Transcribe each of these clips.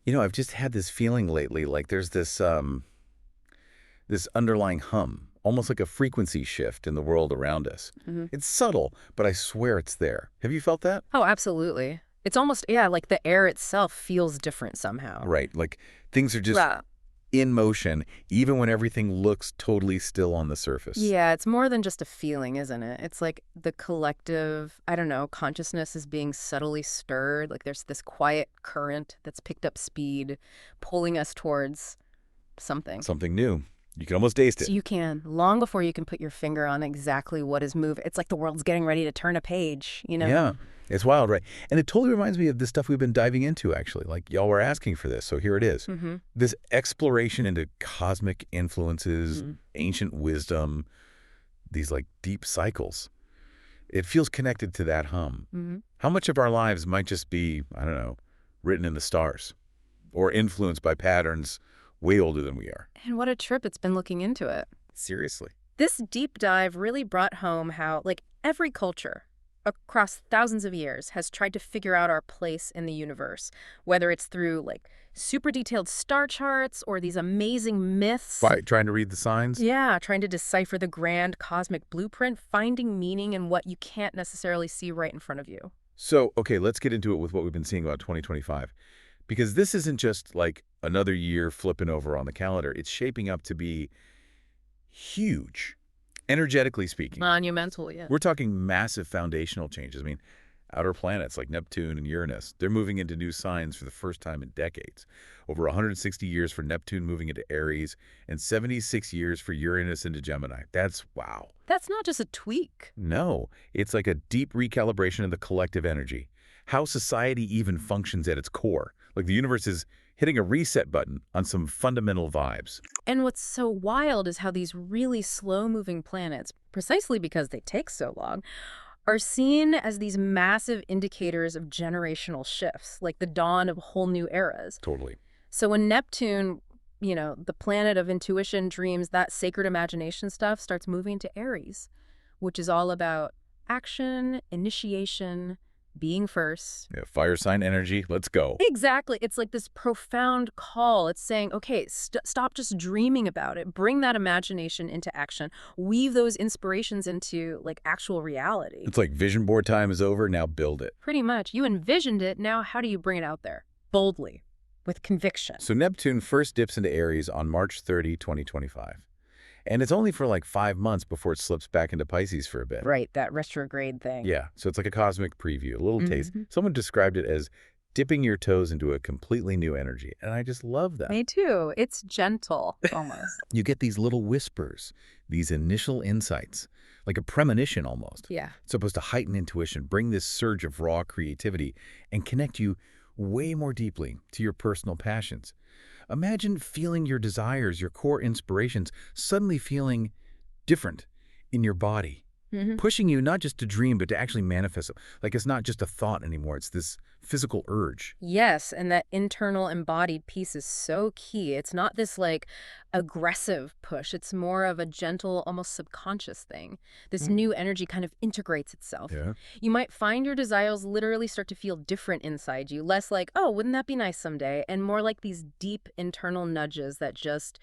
I've just had this feeling lately, like there's this underlying hum, almost like a frequency shift in the world around us. It's subtle, but I swear it's there. Have you felt that? Oh, absolutely. It's almost, yeah, like the air itself feels different somehow. Right, like things are just Yeah. in motion, even when everything looks totally still on the surface. Yeah, it's more than just a feeling, isn't it? It's like the collective, I don't know, consciousness is being subtly stirred. Like there's this quiet current that's picked up speed, pulling us towards something. Something new. You can almost taste So it. you can, long before you can put your finger on exactly what is moving. It's like the world's getting ready to turn a page, you know? Yeah, it's wild, right? And it totally reminds me of the stuff we've been diving into, actually. Like, y'all were asking for this, so here it is. This exploration into cosmic influences, ancient wisdom, these, like, deep cycles. It feels connected to that hum. How much of our lives might just be, I don't know, written in the stars or influenced by patterns way older than we are? And what a trip it's been looking into it. Seriously. This deep dive really brought home how, like, every culture across thousands of years has tried to figure out our place in the universe, whether it's through, like, super detailed star charts or these amazing myths. Trying to read the signs? Yeah, trying to decipher the grand cosmic blueprint, finding meaning in what you can't necessarily see right in front of you. So, okay, let's get into it with what we've been seeing about 2025. Because this isn't just like another year flipping over on the calendar. It's shaping up to be huge, energetically speaking. Monumental, yeah. We're talking massive foundational changes. I mean, outer planets like Neptune and Uranus, they're moving into new signs for the first time in decades. Over 160 years for Neptune moving into Aries and 76 years for Uranus into Gemini. That's wow. That's not just a tweak. No, it's like a deep recalibration of the collective energy. How society even functions at its core. Like the universe is hitting a reset button on some fundamental vibes. And what's so wild is how these really slow-moving planets, precisely because they take so long, are seen as these massive indicators of generational shifts, like the dawn of whole new eras. Totally. So when Neptune, the planet of intuition, dreams, that sacred imagination stuff starts moving to Aries, which is all about action, initiation, being first. Yeah, fire sign energy, let's go. Exactly. It's like this profound call. It's saying, okay, stop just dreaming about it. Bring that imagination into action. Weave those inspirations into, like, actual reality. It's like vision board time is over, now build it. Pretty much. You envisioned it. Now how do you bring it out there? Boldly, with conviction. So Neptune first dips into Aries on March 30, 2025. And it's only for like 5 months before it slips back into Pisces for a bit. Right, that retrograde thing. Yeah, so it's like a cosmic preview, a little taste. Someone described it as dipping your toes into a completely new energy. And I just love that. Me too. It's gentle, almost. You get these little whispers, these initial insights, like a premonition almost. Yeah. It's supposed to heighten intuition, bring this surge of raw creativity, and connect you way more deeply to your personal passions. Imagine feeling your desires, your core inspirations, suddenly feeling different in your body, pushing you not just to dream, but to actually manifest it. Like it's not just a thought anymore. It's this physical urge. Yes, and that internal embodied piece is so key. It's not this, like, aggressive push. It's more of a gentle, almost subconscious thing. This new energy kind of integrates itself. Yeah. You might find your desires literally start to feel different inside you. Less like, oh, wouldn't that be nice someday? And more like these deep internal nudges that just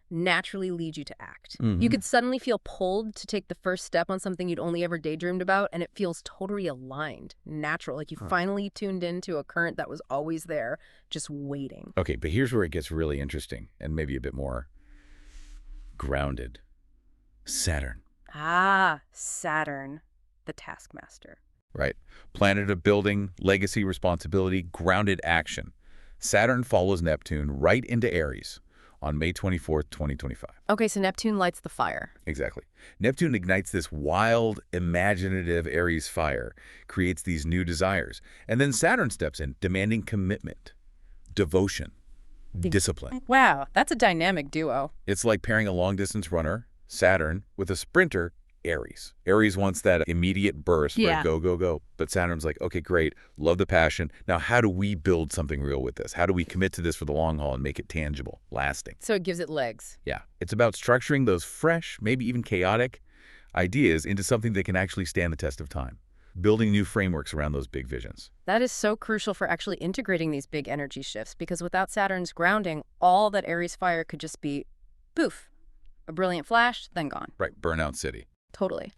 naturally lead you to act. You could suddenly feel pulled to take the first step on something you'd only ever daydreamed about, and it feels totally aligned, natural, like you finally tuned into a current that was always there, just waiting. Okay, but here's where it gets really interesting and maybe a bit more grounded. Saturn. Ah, Saturn, the taskmaster. Right. Planet of building, legacy, responsibility, grounded action. Saturn follows Neptune right into Aries on May 24th, 2025. Okay, so Neptune lights the fire. Exactly. Neptune ignites this wild, imaginative Aries fire, creates these new desires. And then Saturn steps in, demanding commitment, devotion, discipline. Wow, that's a dynamic duo. It's like pairing a long-distance runner, Saturn, with a sprinter, Aries. Aries wants that immediate burst where go, go, go. But Saturn's like, okay, great, love the passion. Now, how do we build something real with this? How do we commit to this for the long haul and make it tangible, lasting? So it gives it legs. Yeah, it's about structuring those fresh, maybe even chaotic ideas into something that can actually stand the test of time. building new frameworks around those big visions. That is so crucial for actually integrating these big energy shifts, because without Saturn's grounding, all that Aries fire could just be, poof, a brilliant flash, then gone. Right, burnout city. Totally.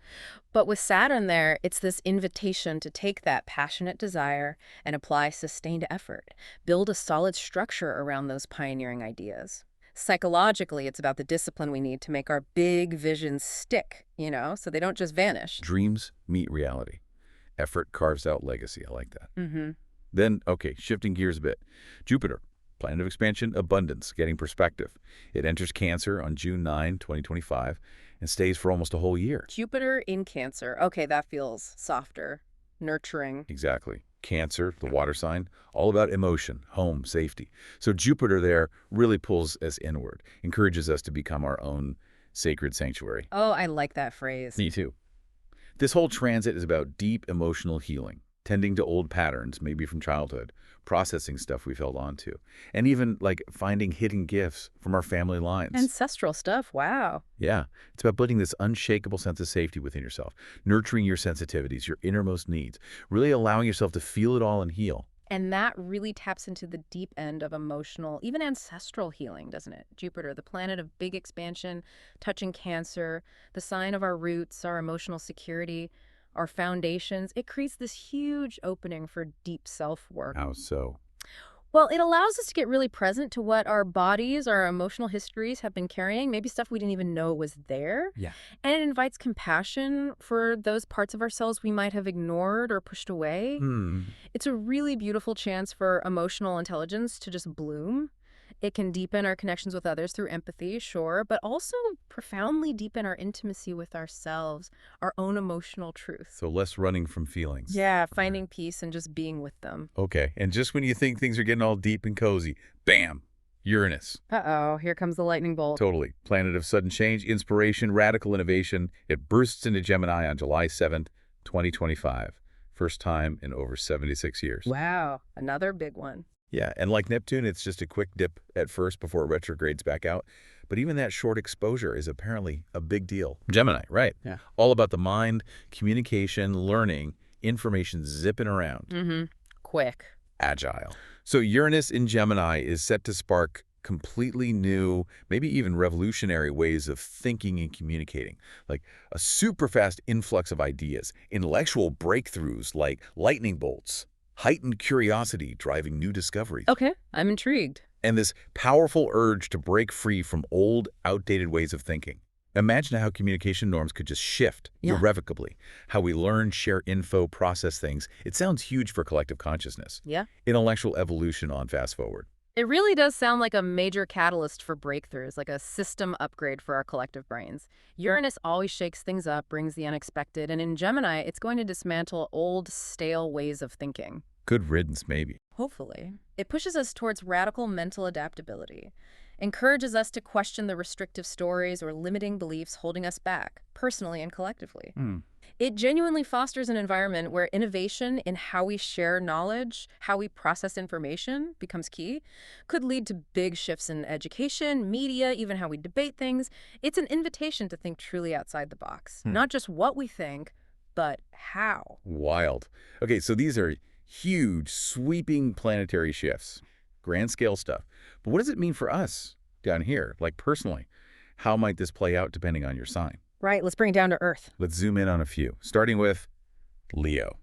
But with Saturn there, it's this invitation to take that passionate desire and apply sustained effort, build a solid structure around those pioneering ideas. Psychologically, it's about the discipline we need to make our big visions stick, so they don't just vanish. Dreams meet reality. Effort carves out legacy. I like that. Mm-hmm. Then, okay, shifting gears a bit. Jupiter, planet of expansion, abundance, getting perspective. It enters Cancer on June 9, 2025, and stays for almost a whole year. Jupiter in Cancer. Okay, that feels softer, nurturing. Exactly. Cancer, the water sign, all about emotion, home, safety. So Jupiter there really pulls us inward, encourages us to become our own sacred sanctuary. Oh, I like that phrase. Me too. This whole transit is about deep emotional healing, tending to old patterns, maybe from childhood, processing stuff we've held on to, and even like finding hidden gifts from our family lines. Ancestral stuff, wow. Yeah, it's about building this unshakable sense of safety within yourself, nurturing your sensitivities, your innermost needs, really allowing yourself to feel it all and heal. And that really taps into the deep end of emotional, even ancestral healing, doesn't it? Jupiter, the planet of big expansion, touching Cancer, the sign of our roots, our emotional security, our foundations. It creates this huge opening for deep self-work. How so? Well, it allows us to get really present to what our bodies, our emotional histories have been carrying, maybe stuff we didn't even know was there. Yeah. And it invites compassion for those parts of ourselves we might have ignored or pushed away. It's a really beautiful chance for emotional intelligence to just bloom. It can deepen our connections with others through empathy, sure, but also profoundly deepen our intimacy with ourselves, our own emotional truth. So less running from feelings. Yeah, finding peace and just being with them. Okay, and just when you think things are getting all deep and cozy, bam, Uranus. Uh-oh, here comes the lightning bolt. Totally. Planet of sudden change, inspiration, radical innovation. It bursts into Gemini on July 7th, 2025. First time in over 76 years. Wow, another big one. Yeah, and like Neptune, it's just a quick dip at first before it retrogrades back out. But even that short exposure is apparently a big deal. Gemini, right? Yeah. All about the mind, communication, learning, information zipping around. Mm-hmm. Quick. Agile. So Uranus in Gemini is set to spark completely new, maybe even revolutionary ways of thinking and communicating, like a super fast influx of ideas, intellectual breakthroughs like lightning bolts, heightened curiosity driving new discoveries. Okay, I'm intrigued. And this powerful urge to break free from old, outdated ways of thinking. Imagine how communication norms could just shift irrevocably. How we learn, share info, process things. It sounds huge for collective consciousness. Yeah. Intellectual evolution on fast forward. It really does sound like a major catalyst for breakthroughs, like a system upgrade for our collective brains. Uranus always shakes things up, brings the unexpected, and in Gemini, it's going to dismantle old, stale ways of thinking. Good riddance, maybe. Hopefully. It pushes us towards radical mental adaptability, encourages us to question the restrictive stories or limiting beliefs holding us back, personally and collectively. It genuinely fosters an environment where innovation in how we share knowledge, how we process information becomes key, could lead to big shifts in education, media, even how we debate things. It's an invitation to think truly outside the box, not just what we think, but how. Wild. Okay, so these are huge, sweeping planetary shifts, grand scale stuff. But what does it mean for us down here, like personally? How might this play out depending on your sign? Right, let's bring it down to earth. Let's zoom in on a few, starting with Leo,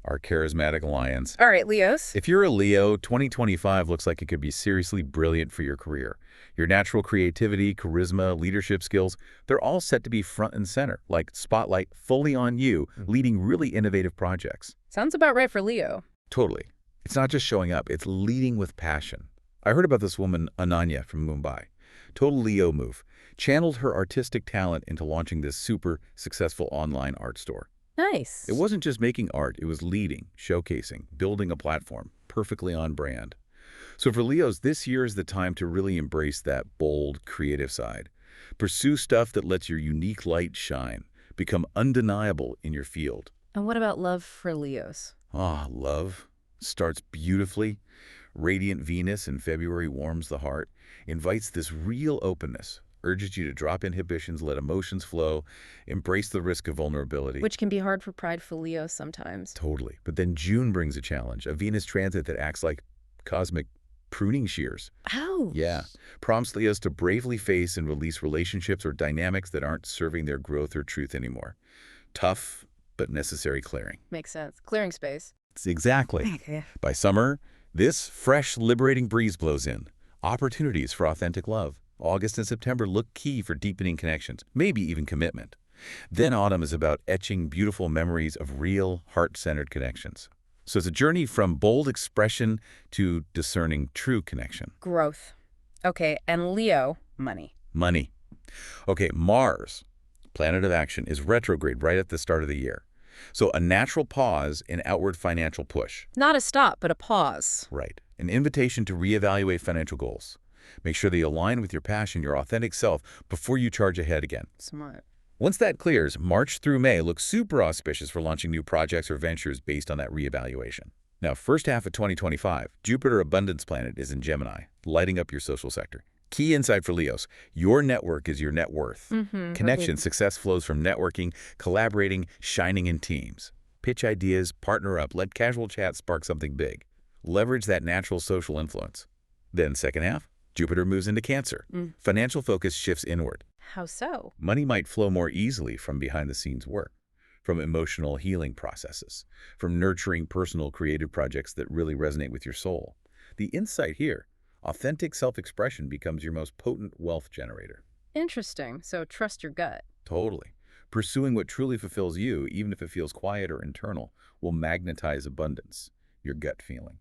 our charismatic lions. All right, Leos. If you're a Leo, 2025 looks like it could be seriously brilliant for your career. Your natural creativity, charisma, leadership skills, they're all set to be front and center, like spotlight fully on you, leading really innovative projects. Sounds about right for Leo. Totally. It's not just showing up, it's leading with passion. I heard about this woman, Ananya from Mumbai. Total Leo move. Channeled her artistic talent into launching this super successful online art store. Nice. It wasn't just making art, it was leading, showcasing, building a platform, perfectly on brand. So for Leos, this year is the time to really embrace that bold, creative side. Pursue stuff that lets your unique light shine, become undeniable in your field. And what about love for Leos? Love starts beautifully. Radiant Venus in February warms the heart, invites this real openness, urges you to drop inhibitions, let emotions flow, embrace the risk of vulnerability. Which can be hard for prideful Leos sometimes. Totally. But then June brings a challenge, a Venus transit that acts like cosmic pruning shears. Oh. Yeah. Prompts Leos to bravely face and release relationships or dynamics that aren't serving their growth or truth anymore. Tough, but necessary clearing. Makes sense. Clearing space. Exactly. Okay. By summer, this fresh, liberating breeze blows in. Opportunities for authentic love. August and September look key for deepening connections, maybe even commitment. Then autumn is about etching beautiful memories of real, heart-centered connections. So it's a journey from bold expression to discerning true connection. Growth. Okay, and Leo, money. Money. Okay, Mars, planet of action, is retrograde right at the start of the year. So a natural pause in outward financial push. Not a stop, but a pause. Right. An invitation to reevaluate financial goals. Make sure they align with your passion, your authentic self, before you charge ahead again. Smart. Once that clears, March through May looks super auspicious for launching new projects or ventures based on that reevaluation. Now, first half of 2025, Jupiter Abundance Planet is in Gemini, lighting up your social sector. Key insight for Leos: your network is your net worth. Connection, success flows from networking, collaborating, shining in teams. Pitch ideas, partner up, let casual chat spark something big. Leverage that natural social influence. Then second half, Jupiter moves into Cancer. Financial focus shifts inward. How so? Money might flow more easily from behind-the-scenes work, from emotional healing processes, from nurturing personal creative projects that really resonate with your soul. The insight here: authentic self-expression becomes your most potent wealth generator. Interesting. So trust your gut. Totally. Pursuing what truly fulfills you, even if it feels quiet or internal, will magnetize abundance, your gut feeling.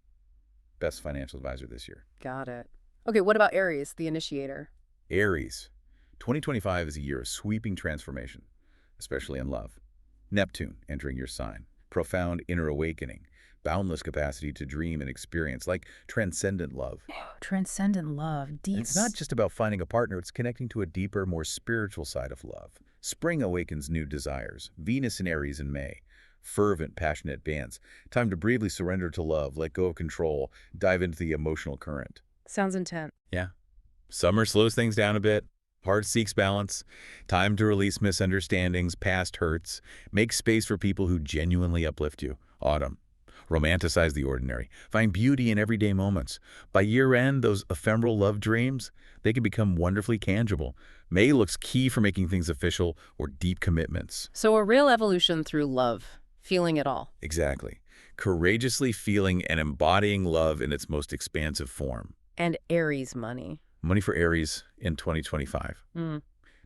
Best financial advisor this year. Got it. Okay, what about Aries, the initiator? Aries. 2025 is a year of sweeping transformation, especially in love. Neptune entering your sign. Profound inner awakening. Boundless capacity to dream and experience, like transcendent love. Transcendent love. Deep. It's not just about finding a partner, it's connecting to a deeper, more spiritual side of love. Spring awakens new desires. Venus in Aries in May. Fervent, passionate bands. Time to bravely surrender to love, let go of control, dive into the emotional current. Sounds intense. Yeah. Summer slows things down a bit. Heart seeks balance. Time to release misunderstandings, past hurts. Make space for people who genuinely uplift you. Autumn. Romanticize the ordinary. Find beauty in everyday moments. By year-end, those ephemeral love dreams, they can become wonderfully tangible. May looks key for making things official or deep commitments. So a real evolution through love. Feeling it all. Exactly. Courageously feeling and embodying love in its most expansive form. And Aries money. Money for Aries in 2025.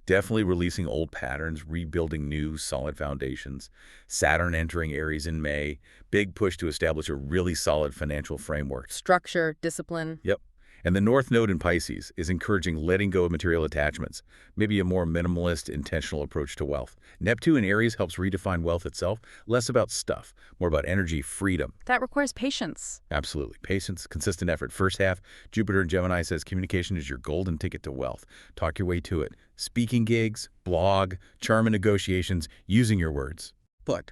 Definitely releasing old patterns, rebuilding new, solid foundations. Saturn entering Aries in May. Big push to establish a really solid financial framework. Structure, discipline. Yep. And the North Node in Pisces is encouraging letting go of material attachments, maybe a more minimalist, intentional approach to wealth. Neptune in Aries helps redefine wealth itself, less about stuff, more about energy, freedom. That requires patience. Absolutely. Patience, consistent effort. First half, Jupiter in Gemini says communication is your golden ticket to wealth. Talk your way to it. Speaking gigs, blog, charm in negotiations, using your words. But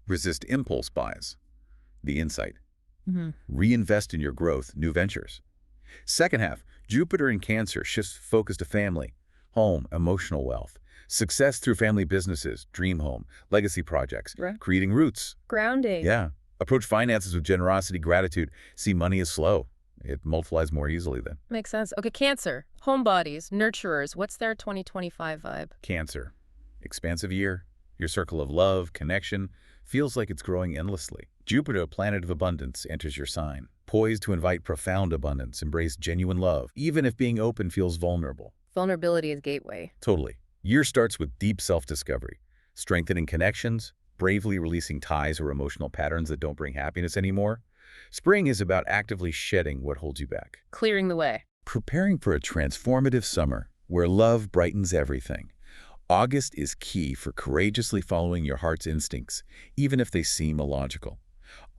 resist impulse buys. The insight. Reinvest in your growth, new ventures. Second half, Jupiter in Cancer shifts focus to family, home, emotional wealth. Success through family businesses, dream home, legacy projects, creating roots. Grounding. Yeah. Approach finances with generosity, gratitude. See, money is slow. It multiplies more easily then. Makes sense. Okay, Cancer. Homebodies, nurturers. What's their 2025 vibe? Cancer. Expansive year. Your circle of love, connection, feels like it's growing endlessly. Jupiter, planet of abundance, enters your sign. Poised to invite profound abundance, embrace genuine love, even if being open feels vulnerable. Vulnerability is gateway. Totally. Year starts with deep self-discovery, strengthening connections, bravely releasing ties or emotional patterns that don't bring happiness anymore. Spring is about actively shedding what holds you back. Clearing the way. Preparing for a transformative summer where love brightens everything. August is key for courageously following your heart's instincts, even if they seem illogical.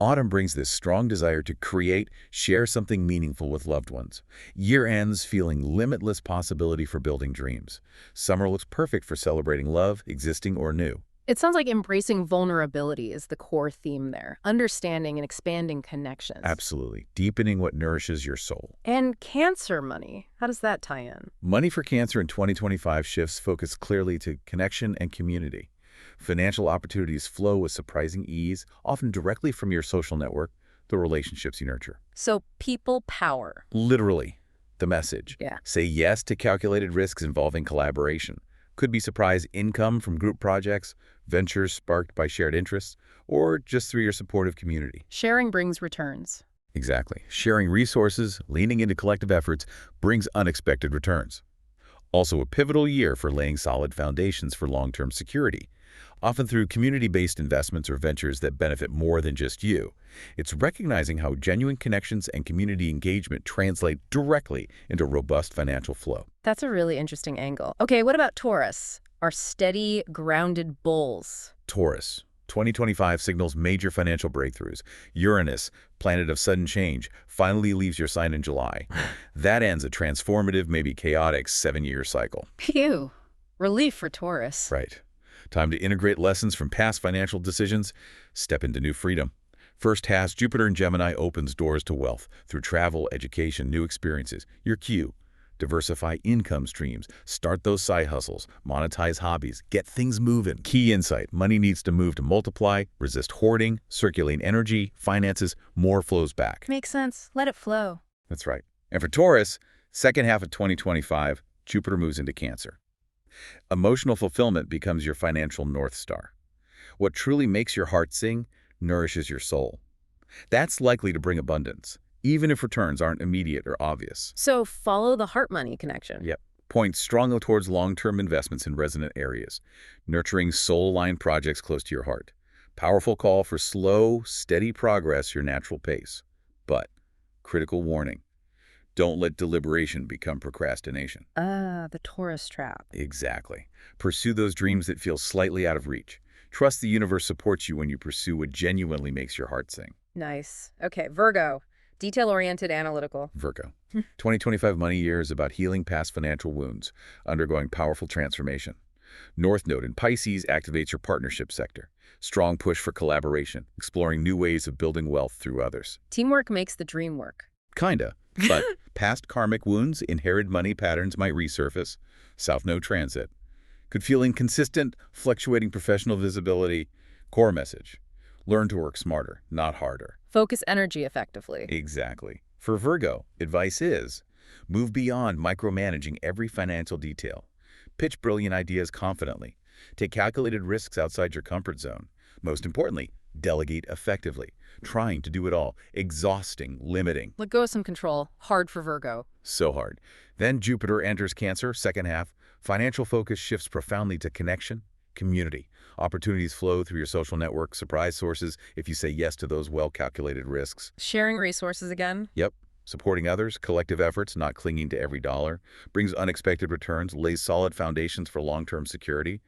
Autumn brings this strong desire to create, share something meaningful with loved ones. Year ends feeling limitless possibility for building dreams. Summer looks perfect for celebrating love, existing or new. It sounds like embracing vulnerability is the core theme there, understanding and expanding connections. Absolutely. Deepening what nourishes your soul. And Cancer money, how does that tie in? Money for Cancer in 2025 shifts focus clearly to connection and community. Financial opportunities flow with surprising ease, often directly from your social network, the relationships you nurture. So people power. Literally, the message. Yeah. Say yes to calculated risks involving collaboration. Could be surprise income from group projects, ventures sparked by shared interests, or just through your supportive community. Sharing brings returns. Exactly. Sharing resources, leaning into collective efforts, brings unexpected returns. Also a pivotal year for laying solid foundations for long-term security, often through community-based investments or ventures that benefit more than just you. It's recognizing how genuine connections and community engagement translate directly into robust financial flow. That's a really interesting angle. Okay, what about Taurus? Our steady, grounded bulls. Taurus. 2025 signals major financial breakthroughs. Uranus, planet of sudden change, finally leaves your sign in July. That ends a transformative, maybe chaotic 7-year cycle. Phew. Relief for Taurus. Right. Time to integrate lessons from past financial decisions, step into new freedom. First task, Jupiter in Gemini opens doors to wealth through travel, education, new experiences. Your cue. Diversify income streams, start those side hustles, monetize hobbies, get things moving. Key insight, money needs to move to multiply, resist hoarding, circulate energy, finances, more flows back. Makes sense. Let it flow. That's right. And for Taurus, second half of 2025, Jupiter moves into Cancer. Emotional fulfillment becomes your financial North Star. What truly makes your heart sing nourishes your soul. That's likely to bring abundance, even if returns aren't immediate or obvious. So follow the heart money connection. Yep. Point strongly towards long-term investments in resonant areas, nurturing soul-aligned projects close to your heart. Powerful call for slow, steady progress, your natural pace. But, critical warning, don't let deliberation become procrastination. The Taurus trap. Exactly. Pursue those dreams that feel slightly out of reach. Trust the universe supports you when you pursue what genuinely makes your heart sing. Nice. Okay, Virgo. Detail-oriented, analytical. Virgo. 2025 money year is about healing past financial wounds, undergoing powerful transformation. North Node in Pisces activates your partnership sector. Strong push for collaboration, exploring new ways of building wealth through others. Teamwork makes the dream work. Kinda. But past karmic wounds, inherited money patterns might resurface. South Node transit. Could feel inconsistent, fluctuating professional visibility. Core message. Learn to work smarter, not harder. Focus energy effectively. Exactly. For Virgo, advice is, move beyond micromanaging every financial detail. Pitch brilliant ideas confidently. Take calculated risks outside your comfort zone. Most importantly, delegate effectively. Trying to do it all. Exhausting, limiting. Let go of some control. Hard for Virgo. So hard. Then Jupiter enters Cancer, second half. Financial focus shifts profoundly to connection, community. Opportunities flow through your social network, surprise sources if you say yes to those well-calculated risks. Sharing resources again. Yep. Supporting others, collective efforts, not clinging to every dollar, brings unexpected returns, lays solid foundations for long-term security,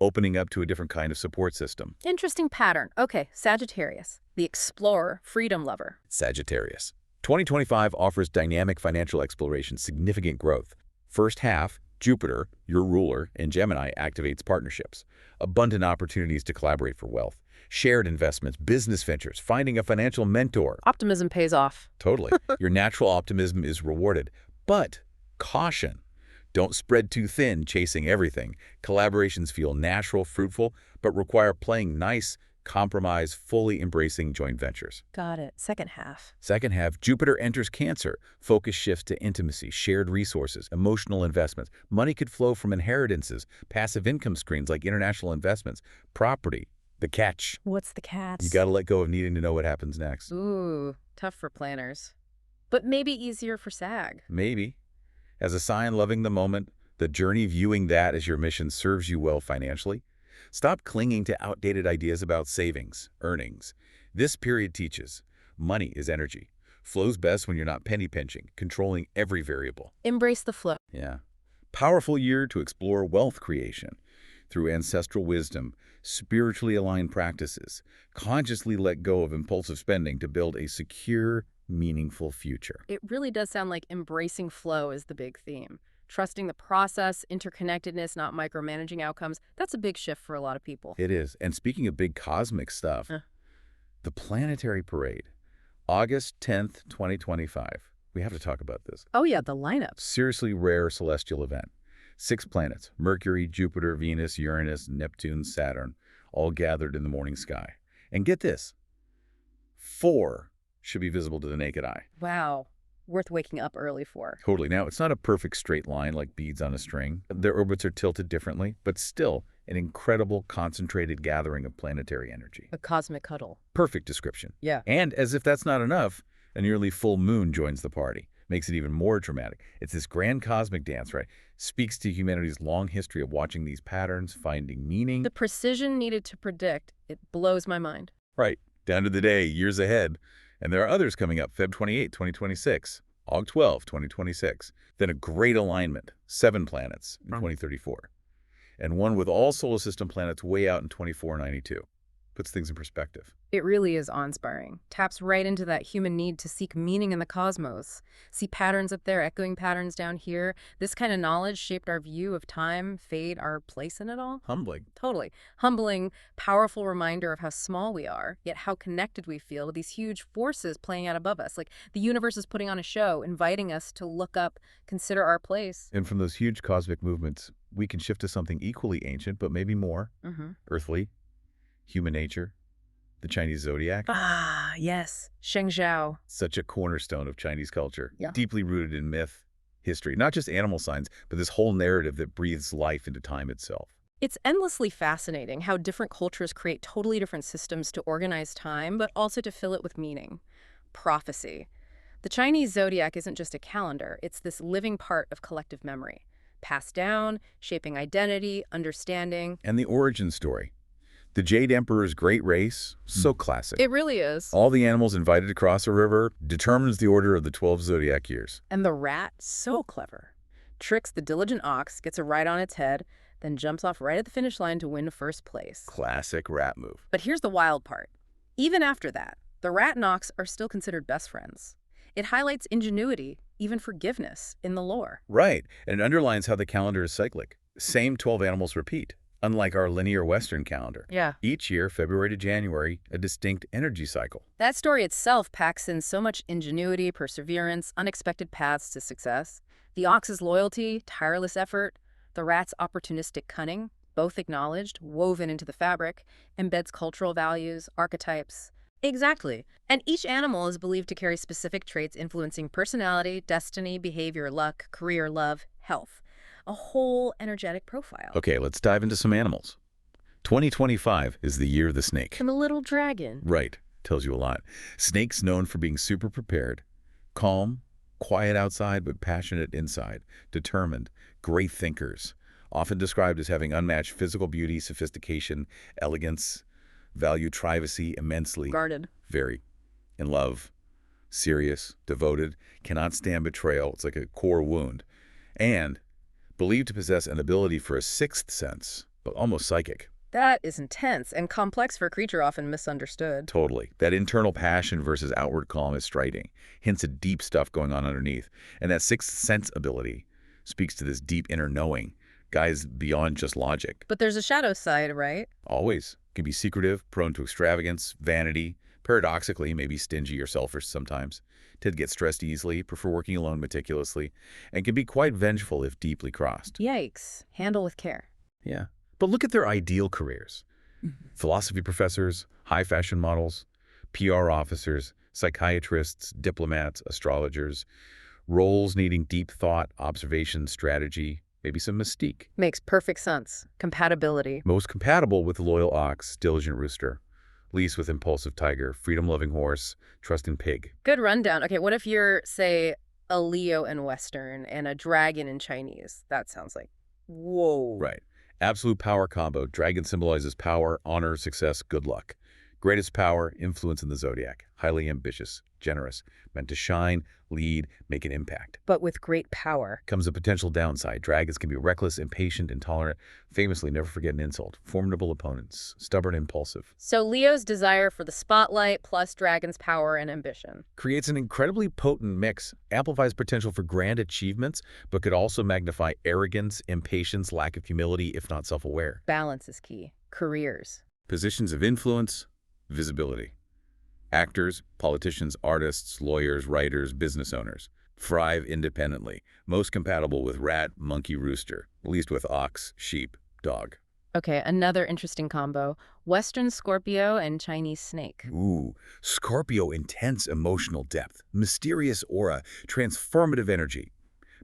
opening up to a different kind of support system. Interesting pattern. Okay, Sagittarius. The explorer, freedom lover. Sagittarius. 2025 offers dynamic financial exploration, significant growth. First half, Jupiter, your ruler, in Gemini activates partnerships. Abundant opportunities to collaborate for wealth. Shared investments, business ventures, finding a financial mentor. Optimism pays off. Totally. Your natural optimism is rewarded. But caution. Don't spread too thin, chasing everything. Collaborations feel natural, fruitful, but require playing nice, compromise, fully embracing joint ventures. Got it. Second half. Second half, Jupiter enters Cancer. Focus shifts to intimacy, shared resources, emotional investments. Money could flow from inheritances, passive income streams like international investments, property. The catch. What's the catch? You got to let go of needing to know what happens next. Ooh, tough for planners. But maybe easier for Sag. Maybe. As a sign loving the moment, the journey viewing that as your mission serves you well financially. Stop clinging to outdated ideas about savings, earnings. This period teaches money is energy. Flows best when you're not penny pinching, controlling every variable. Embrace the flow. Yeah. Powerful year to explore wealth creation through ancestral wisdom, spiritually aligned practices. Consciously let go of impulsive spending to build a secure, meaningful future. It really does sound like embracing flow is the big theme. trusting the process, interconnectedness, not micromanaging outcomes. That's a big shift for a lot of people. It is. And speaking of big cosmic stuff, the planetary parade, August 10th, 2025. We have to talk about this. Oh, yeah, the lineup. Seriously rare celestial event. 6 planets, Mercury, Jupiter, Venus, Uranus, Neptune, Saturn, all gathered in the morning sky. And get this, 4 should be visible to the naked eye. Wow. Worth waking up early for. Totally. Now, it's not a perfect straight line like beads on a string. Their orbits are tilted differently, but still an incredible concentrated gathering of planetary energy. A cosmic cuddle. Perfect description. Yeah. And as if that's not enough, a nearly full moon joins the party. Makes it even more dramatic. It's this grand cosmic dance, right? Speaks to humanity's long history of watching these patterns, finding meaning. The precision needed to predict, it blows my mind. Right. Down to the day, years ahead. And there are others coming up, Feb 28, 2026, Aug 12, 2026. Then a great alignment, 7 planets in 2034. And one with all solar system planets way out in 2492. Puts things in perspective. It really is awe-inspiring. Taps right into that human need to seek meaning in the cosmos. See patterns up there, echoing patterns down here. This kind of knowledge shaped our view of time, fate, our place in it all. Humbling. Totally. Humbling, powerful reminder of how small we are, yet how connected we feel to these huge forces playing out above us. Like the universe is putting on a show, inviting us to look up, consider our place. And from those huge cosmic movements, we can shift to something equally ancient, but maybe more earthly, human nature. The Chinese zodiac. Ah, yes. Sheng Zhao. Such a cornerstone of Chinese culture. Yeah. Deeply rooted in myth, history. Not just animal signs, but this whole narrative that breathes life into time itself. It's endlessly fascinating how different cultures create totally different systems to organize time, but also to fill it with meaning. Prophecy. The Chinese zodiac isn't just a calendar. It's this living part of collective memory. Passed down, shaping identity, understanding. And the origin story. The Jade Emperor's great race, so classic. It really is. All the animals invited to cross a river determines the order of the 12 zodiac years. And the rat, so clever. Tricks the diligent ox, gets a ride on its head, then jumps off right at the finish line to win first place. Classic rat move. But here's the wild part. Even after that, the rat and ox are still considered best friends. It highlights ingenuity, even forgiveness, in the lore. Right, and it underlines how the calendar is cyclic. Same 12 animals repeat. Unlike our linear Western calendar. Yeah. Each year, February to January, a distinct energy cycle. That story itself packs in so much ingenuity, perseverance, unexpected paths to success. The ox's loyalty, tireless effort, the rat's opportunistic cunning, both acknowledged, woven into the fabric, embeds cultural values, archetypes. Exactly. And each animal is believed to carry specific traits influencing personality, destiny, behavior, luck, career, love, health. A whole energetic profile. Okay, let's dive into some animals. 2025 is the year of the snake. And the little dragon. Right, tells you a lot. Snakes known for being super prepared, calm, quiet outside but passionate inside, determined, great thinkers, often described as having unmatched physical beauty, sophistication, elegance, value privacy immensely. Guarded. Very. In love, serious, devoted, cannot stand betrayal. It's like a core wound. And believed to possess an ability for a sixth sense, but almost psychic. That is intense and complex for a creature often misunderstood. Totally. That internal passion versus outward calm is striking. Hints at deep stuff going on underneath. And that sixth sense ability speaks to this deep inner knowing, guys beyond just logic. But there's a shadow side, right? Always. Can be secretive, prone to extravagance, vanity, paradoxically, maybe stingy or selfish sometimes. Tend to get stressed easily, prefer working alone meticulously, and can be quite vengeful if deeply crossed. Yikes. Handle with care. Yeah. But look at their ideal careers. Philosophy professors, high fashion models, PR officers, psychiatrists, diplomats, astrologers, roles needing deep thought, observation, strategy, maybe some mystique. Makes perfect sense. Compatibility. Most compatible with loyal ox, diligent rooster. Least with impulsive tiger, freedom-loving horse, trusting pig. Good rundown. Okay, what if you're, say, a Leo in Western and a dragon in Chinese? That sounds like, whoa. Right. Absolute power combo. Dragon symbolizes power, honor, success, good luck. Greatest power, influence in the zodiac. Highly ambitious, generous, meant to shine, lead, make an impact. But with great power. Comes a potential downside. Dragons can be reckless, impatient, intolerant, famously never forget an insult, formidable opponents, stubborn, impulsive. So Leo's desire for the spotlight plus dragon's power and ambition. Creates an incredibly potent mix, amplifies potential for grand achievements, but could also magnify arrogance, impatience, lack of humility, if not self-aware. Balance is key. Careers. Positions of influence, visibility. Actors, politicians, artists, lawyers, writers, business owners. Thrive independently. Most compatible with rat, monkey, rooster. Least with ox, sheep, dog. Okay, another interesting combo. Western Scorpio and Chinese snake. Ooh, Scorpio, intense emotional depth, mysterious aura, transformative energy.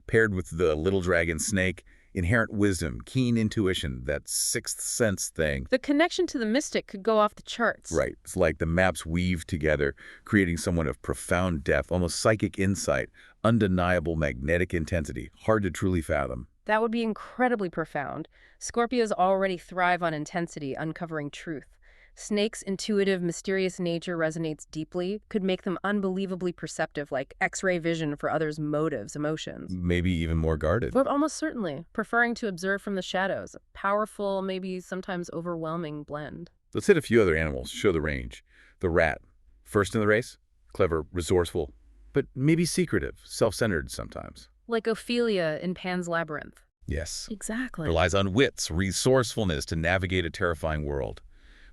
Paired with the little dragon snake, inherent wisdom, keen intuition, that sixth sense thing. The connection to the mystic could go off the charts. Right. It's like the maps weave together, creating someone of profound depth, almost psychic insight, undeniable magnetic intensity, hard to truly fathom. That would be incredibly profound. Scorpios already thrive on intensity, uncovering truth. Snake's intuitive, mysterious nature resonates deeply, could make them unbelievably perceptive, like X-ray vision for others' motives, emotions. Maybe even more guarded. But almost certainly, preferring to observe from the shadows. A powerful, maybe sometimes overwhelming blend. Let's hit a few other animals, show the range. The rat. First in the race, clever, resourceful, but maybe secretive, self-centered sometimes. Like Ophelia in Pan's Labyrinth. Yes. Exactly. Relies on wits, resourcefulness to navigate a terrifying world.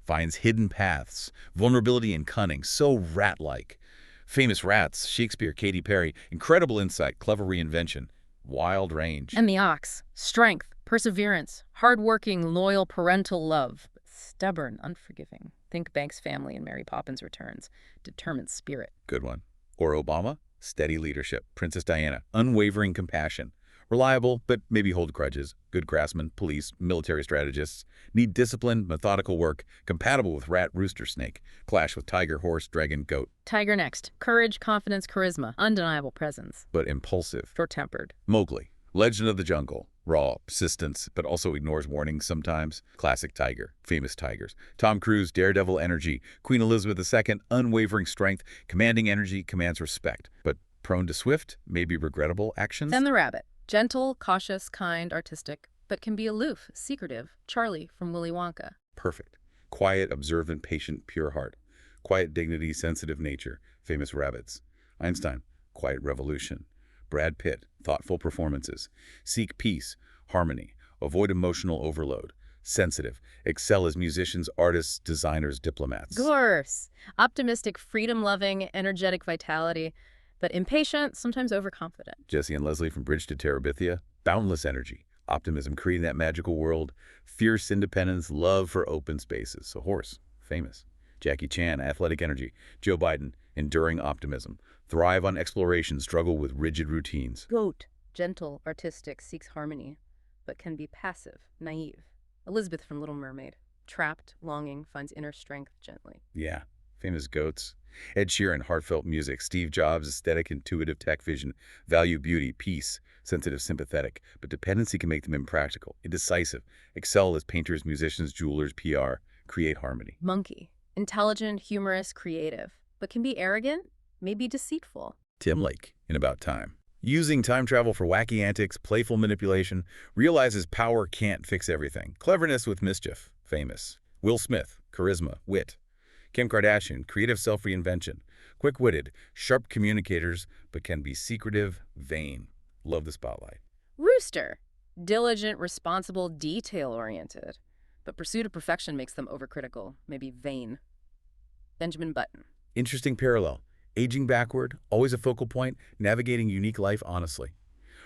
Finds hidden paths, vulnerability and cunning, so rat-like. Famous rats, Shakespeare, Katy Perry, incredible insight, clever reinvention, wild range. And the ox, strength, perseverance, hardworking, loyal parental love, but stubborn, unforgiving. Think Banks' family in Mary Poppins Returns. Determined spirit. Good one. Or Obama, steady leadership. Princess Diana, unwavering compassion. Reliable, but maybe hold grudges. Good craftsmen, police, military strategists. Need discipline, methodical work. Compatible with rat, rooster, snake. Clash with tiger, horse, dragon, goat. Tiger next. Courage, confidence, charisma. Undeniable presence. But impulsive. Short-tempered. Mowgli, legend of the jungle. Raw, persistence, but also ignores warnings sometimes. Classic tiger. Famous tigers. Tom Cruise, daredevil energy. Queen Elizabeth II, unwavering strength. Commanding energy, commands respect. But prone to swift, maybe regrettable actions. And the rabbit. Gentle, cautious, kind, artistic, but can be aloof, secretive. Charlie from Willy Wonka. Perfect. Quiet, observant, patient, pure heart. Quiet dignity, sensitive nature. Famous rabbits. Einstein, quiet revolution. Brad Pitt, thoughtful performances. Seek peace, harmony. Avoid emotional overload. Sensitive. Excel as musicians, artists, designers, diplomats. Gorse. Optimistic, freedom-loving, energetic vitality. But impatient, sometimes overconfident. Jesse and Leslie from Bridge to Terabithia, boundless energy, optimism, creating that magical world, fierce independence, love for open spaces. A horse, famous. Jackie Chan, athletic energy. Joe Biden, enduring optimism. Thrive on exploration, struggle with rigid routines. Goat, gentle, artistic, seeks harmony, but can be passive, naive. Elizabeth from Little Mermaid, trapped, longing, finds inner strength gently. Yeah, famous goats. Ed Sheeran, heartfelt music. Steve Jobs, aesthetic, intuitive tech vision. Value beauty, peace, sensitive, sympathetic. But dependency can make them impractical, indecisive. Excel as painters, musicians, jewelers, PR. Create harmony. Monkey, intelligent, humorous, creative, but can be arrogant, maybe deceitful. Tim Lake, in About Time. Using time travel for wacky antics, playful manipulation, realizes power can't fix everything. Cleverness with mischief, famous. Will Smith, charisma, wit. Kim Kardashian, creative self-reinvention. Quick-witted, sharp communicators, but can be secretive, vain. Love the spotlight. Rooster, diligent, responsible, detail-oriented, but pursuit of perfection makes them overcritical, maybe vain. Benjamin Button. Interesting parallel. Aging backward, always a focal point, navigating unique life honestly.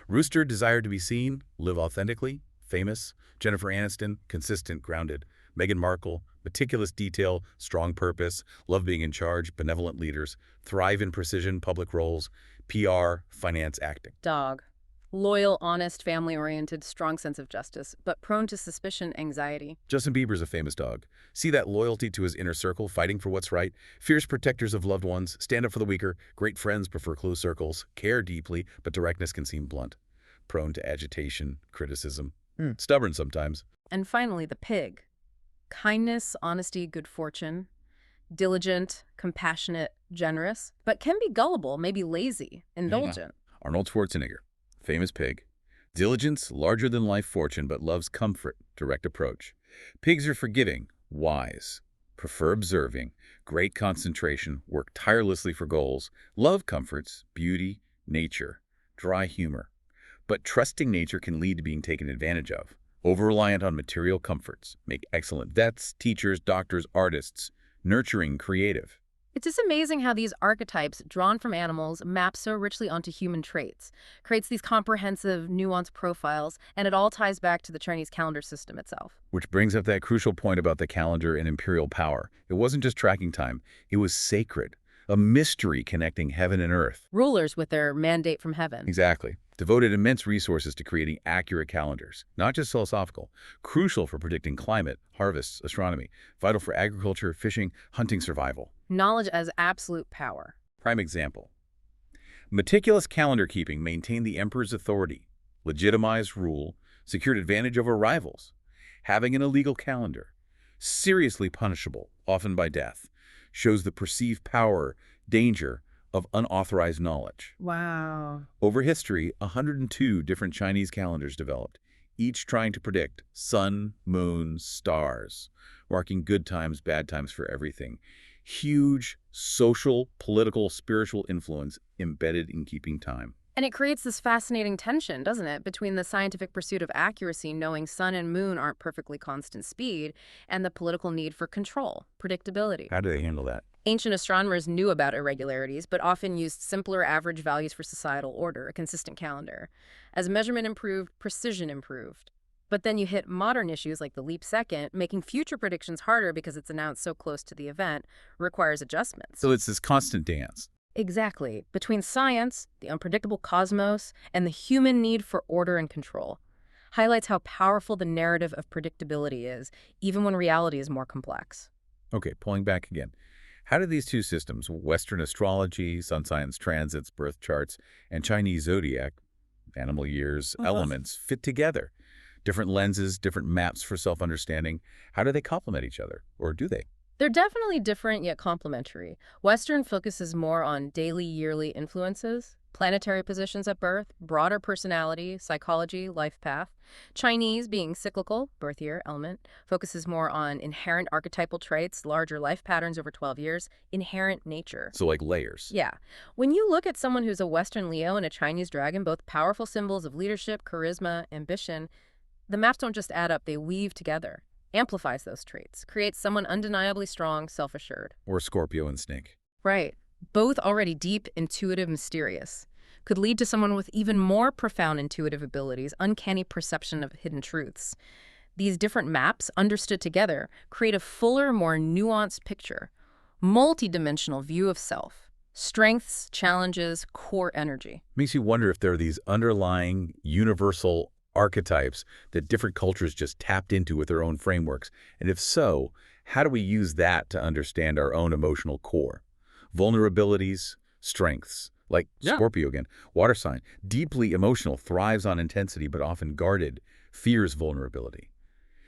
Rooster, desire to be seen, live authentically, famous. Jennifer Aniston, consistent, grounded. Meghan Markle, meticulous detail, strong purpose, love being in charge, benevolent leaders, thrive in precision, public roles, PR, finance, acting. Dog, loyal, honest, family-oriented, strong sense of justice, but prone to suspicion, anxiety. Justin Bieber's a famous dog. See that loyalty to his inner circle, fighting for what's right, fierce protectors of loved ones, stand up for the weaker, great friends prefer close circles, care deeply, but directness can seem blunt. Prone to agitation, criticism, stubborn sometimes. And finally, the pig. Kindness, honesty, good fortune, Diligent, compassionate, generous, but can be gullible, maybe lazy, indulgent. Arnold Schwarzenegger, famous pig. Diligence, larger-than-life fortune, but loves comfort, direct approach. Pigs are forgiving, wise, prefer observing, great concentration, work tirelessly for goals, love comforts, beauty, nature, dry humor. But trusting nature can lead to being taken advantage of. Over-reliant on material comforts, make excellent vets, teachers, doctors, artists, nurturing, creative. It's just amazing how these archetypes, drawn from animals, map so richly onto human traits, creates these comprehensive, nuanced profiles, and it all ties back to the Chinese calendar system itself. Which brings up that crucial point about the calendar and imperial power. It wasn't just tracking time, it was sacred, a mystery connecting heaven and earth. Rulers with their mandate from heaven. Exactly. Devoted immense resources to creating accurate calendars, not just philosophical, crucial for predicting climate, harvests, astronomy, vital for agriculture, fishing, hunting, survival. Knowledge as absolute power. Prime example. Meticulous calendar keeping maintained the emperor's authority, legitimized rule, secured advantage over rivals. Having an illegal calendar, seriously punishable, often by death, shows the perceived power, danger of unauthorized knowledge. Wow. Over history, 102 different Chinese calendars developed, each trying to predict sun, moon, stars, marking good times, bad times for everything. Huge social, political, spiritual influence embedded in keeping time. And it creates this fascinating tension, doesn't it, between the scientific pursuit of accuracy, knowing sun and moon aren't perfectly constant speed, and the political need for control, predictability. How do they handle that? Ancient astronomers knew about irregularities, but often used simpler average values for societal order, a consistent calendar. As measurement improved, precision improved. But then you hit modern issues like the leap second, making future predictions harder because it's announced so close to the event, requires adjustments. So it's this constant dance. Exactly. Between science, the unpredictable cosmos, and the human need for order and control. Highlights how powerful the narrative of predictability is, even when reality is more complex. Okay, pulling back again. How do these two systems, Western astrology, sun science transits, birth charts, and Chinese zodiac, animal years, elements, fit together? Different lenses, different maps for self-understanding. How do they complement each other? Or do they? They're definitely different yet complementary. Western focuses more on daily, yearly influences, planetary positions at birth, broader personality, psychology, life path. Chinese, being cyclical, birth year, element, focuses more on inherent archetypal traits, larger life patterns over 12 years, inherent nature. So like layers. Yeah. When you look at someone who's a Western Leo and a Chinese dragon, both powerful symbols of leadership, charisma, ambition, the maps don't just add up, they weave together. Amplifies those traits, creates someone undeniably strong, self-assured. Or Scorpio and Snake. Right. Both already deep, intuitive, mysterious. Could lead to someone with even more profound intuitive abilities, uncanny perception of hidden truths. These different maps, understood together, create a fuller, more nuanced picture. Multi-dimensional view of self. Strengths, challenges, core energy. Makes you wonder if there are these underlying, universal archetypes that different cultures just tapped into with their own frameworks. And if so, how do we use that to understand our own emotional core? Vulnerabilities, strengths, like Scorpio again, water sign, deeply emotional, thrives on intensity but often guarded, fears vulnerability.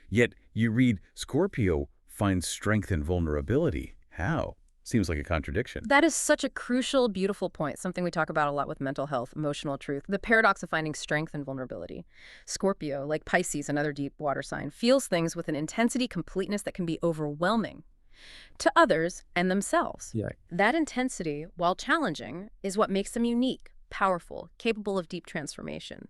Yet you read Scorpio finds strength in vulnerability. How? Seems like a contradiction. That is such a crucial, beautiful point, something we talk about a lot with mental health, emotional truth, the paradox of finding strength and vulnerability. Scorpio, like Pisces, another deep water sign, feels things with an intensity, completeness that can be overwhelming to others and themselves. Yeah. That intensity, while challenging, is what makes them unique, powerful, capable of deep transformation.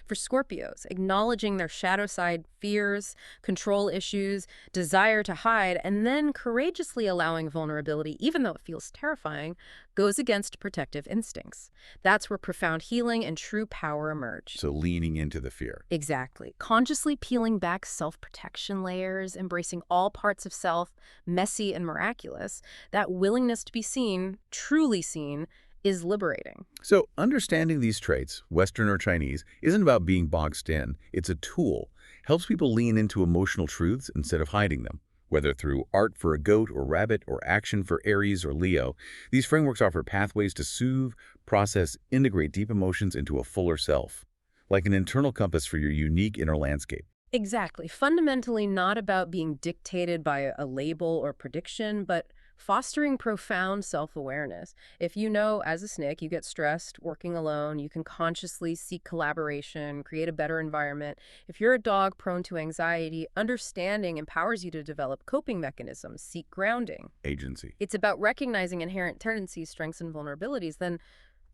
For Scorpios, acknowledging their shadow side fears, control issues, desire to hide, and then courageously allowing vulnerability, even though it feels terrifying, goes against protective instincts. That's where profound healing and true power emerge. So leaning into the fear. Exactly. Consciously peeling back self-protection layers, embracing all parts of self, messy and miraculous, that willingness to be seen, truly seen, is liberating. So understanding these traits, Western or Chinese, isn't about being boxed in. It's a tool. Helps people lean into emotional truths instead of hiding them. Whether through art for a goat or rabbit or action for Aries or Leo, these frameworks offer pathways to soothe, process, integrate deep emotions into a fuller self. Like an internal compass for your unique inner landscape. Exactly. Fundamentally not about being dictated by a label or prediction, but fostering profound self-awareness. If you know, as a SNCC, you get stressed working alone, you can consciously seek collaboration, create a better environment. If you're a dog prone to anxiety, understanding empowers you to develop coping mechanisms, seek grounding. Agency. It's about recognizing inherent tendencies, strengths, and vulnerabilities, then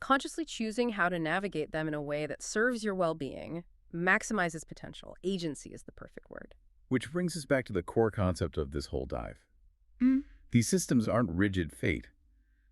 consciously choosing how to navigate them in a way that serves your well-being, maximizes potential. Agency is the perfect word. Which brings us back to the core concept of this whole dive. These systems aren't rigid fate.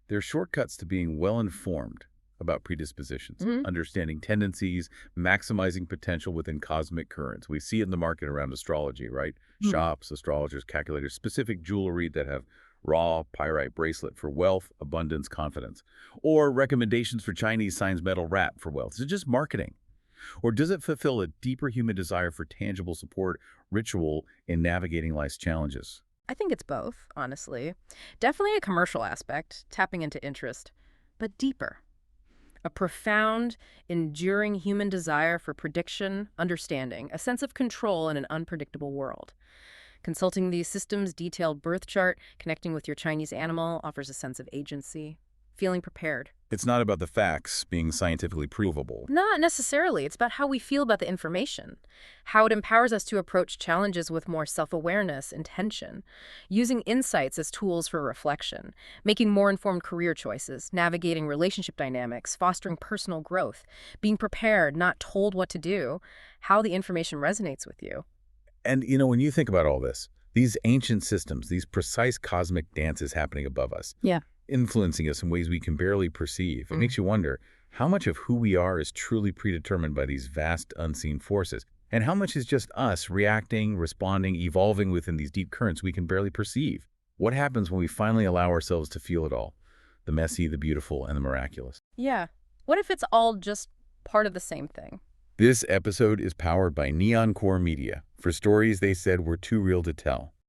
They're shortcuts to being well-informed about predispositions, understanding tendencies, maximizing potential within cosmic currents. We see it in the market around astrology, right? Shops, astrologers, calculators, specific jewelry that have raw pyrite bracelet for wealth, abundance, confidence, or recommendations for Chinese signs metal wrap for wealth. Is it just marketing? Or does it fulfill a deeper human desire for tangible support, ritual in navigating life's challenges? I think it's both, honestly. Definitely a commercial aspect, tapping into interest, but deeper. A profound, enduring human desire for prediction, understanding, a sense of control in an unpredictable world. Consulting these systems' detailed birth chart, connecting with your Chinese animal offers a sense of agency, feeling prepared. It's not about the facts being scientifically provable. Not necessarily. It's about how we feel about the information, how it empowers us to approach challenges with more self-awareness, intention, using insights as tools for reflection, making more informed career choices, navigating relationship dynamics, fostering personal growth, being prepared, not told what to do, how the information resonates with you. And, when you think about all this, these ancient systems, these precise cosmic dances happening above us, influencing us in ways we can barely perceive, it makes you wonder how much of who we are is truly predetermined by these vast unseen forces, and how much is just us reacting, responding, evolving within these deep currents we can barely perceive. What happens when we finally allow ourselves to feel it all? The messy, the beautiful, and the miraculous. Yeah. What if it's all just part of the same thing? This episode is powered by Neon Core Media for stories they said were too real to tell.